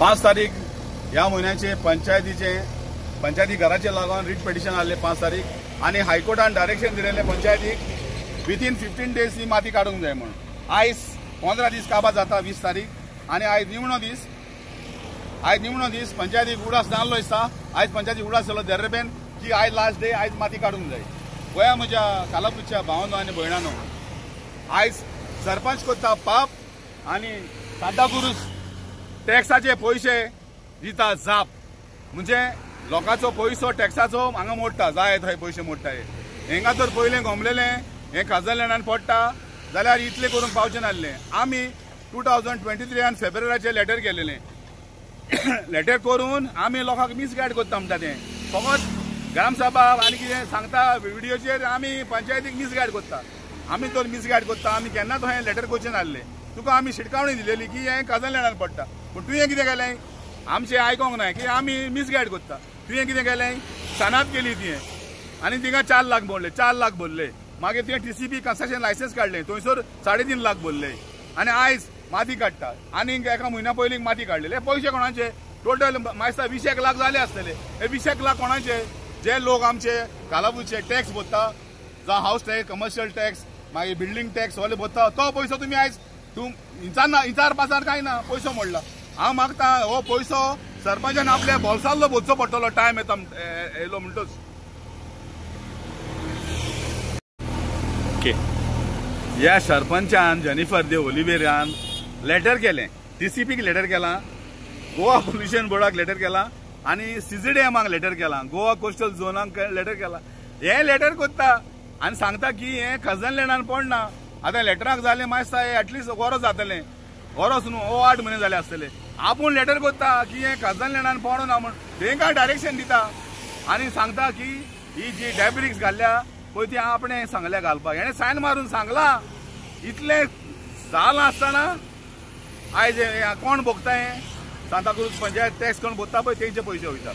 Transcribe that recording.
5 तारीख ह्या म्हयन्याचे पंचायती घराचे लागून रिट पिटिशन आले 5 तारीख आणि हायकोर्टान डायरेक्शन दिलेले पंचायतीक विथीन 15 डेज ही माती काढूंक जाय म्हणून। आयज 15 दीस काबार जाता 20 तारीख आणि आयज निमणो दीस पंचायतीक उगडास नासलो दिसता। आयज पंचायतीक उगडास जालो देर्रेबेन की आयज लास्ट डे, आयज माती काढूंक जाय। गोंया म्हज्या कालापूरच्या भावांनो आनी भयणांनो, आयज सरपंच कोत्ता पाप आणि सांताक्रुज टॅक्साचे पैसे दिता जाप, म्हणजे लोकांचो पैसो टॅक्साचो हांगा मोडटा, जाय थंय पैसे मोडटा। हेंगा तर पयलें घोमलेले हे खाजरलँडान पडटा जाल्यार इतले करून पावचे नासले। आमी 2023 फेब्रुवारीचे लेटर केलेले, लेटर करून आमी लोकांक मिसगायड करता म्हणटा तें फकत ग्रामसभा आनी कितें सांगता व्हिडिओचेर आमी पंचायतीक मिसगायड करता। आमी तर मिसगायड करता, आमी केन्ना तो हें लेटर करचें नासलें। तुका आमी शिटकावणी दिलेली की हें खाजरलँडान पडटा, पूण तुवें कितें केलें आमचें आयकोंक ना की आमी मिसगायड करता। तुवें कितें केलें सनात केली तुवें आनी तिका 4 लाख भरले, 4 लाख भरले। मागीर तुवें TCP कन्स्ट्रक्शन लायसन्स काडलें, थंयसर 3.5 लाख भरले आनी आयज माती काडटा। आनी एका म्हयन्या पयलीं माती काडलेले, पयशे कोणाचे टोटल म्हाका 20 लाख जाले आसतले। हे 20 लाख कोणाचे? जे लोक आमचे कालापूरचे टॅक्स भरता, जावं हाऊस टॅक्स, कमर्शियल टॅक्स, मागीर बिल्डिंग टॅक्स वाले भरता, तो पैसो तुमी आयज इंचार पासार कांय ना, पैसो मोडला। हांव मागता हो पैसो सरपंचान आपल्या बोल्सांतलो भरचो पडटलो, टायम येयलो म्हणटच। ह्या सरपंचान जेनिफर दे ओलिव्हेरान लेटर केलें, TCPक लेटर केला, गोवा पोल्युशन बोर्डाक लेटर केला आणि CGDMक लेटर केला, गोवा कोस्टल झोनाक लेटर केला। हे लेटर करता आणि सांगता की हे खाजरलँडान पडना। आतां लेटराक जालें मायसता एटलिस्ट वरो जातलें, वरोच न्हू 8 म्हयने जाले आसतले। आपूण लेटर करता की हे खाजरलँडान पडना म्हण, तेंकां डायरेक्शन दिता आणि सांगता की ही जी डॅब्रिक्स घाल्ल्या पळय ती आपणे सांगल्या घालपाक। हेणें सायन मारून सांगला, इतलें जालां आसतना आयज कोण भोगता हें? सांताक्रुज पंचायत टॅक्स कोण भरता पळय तेंचे पयशे वयता।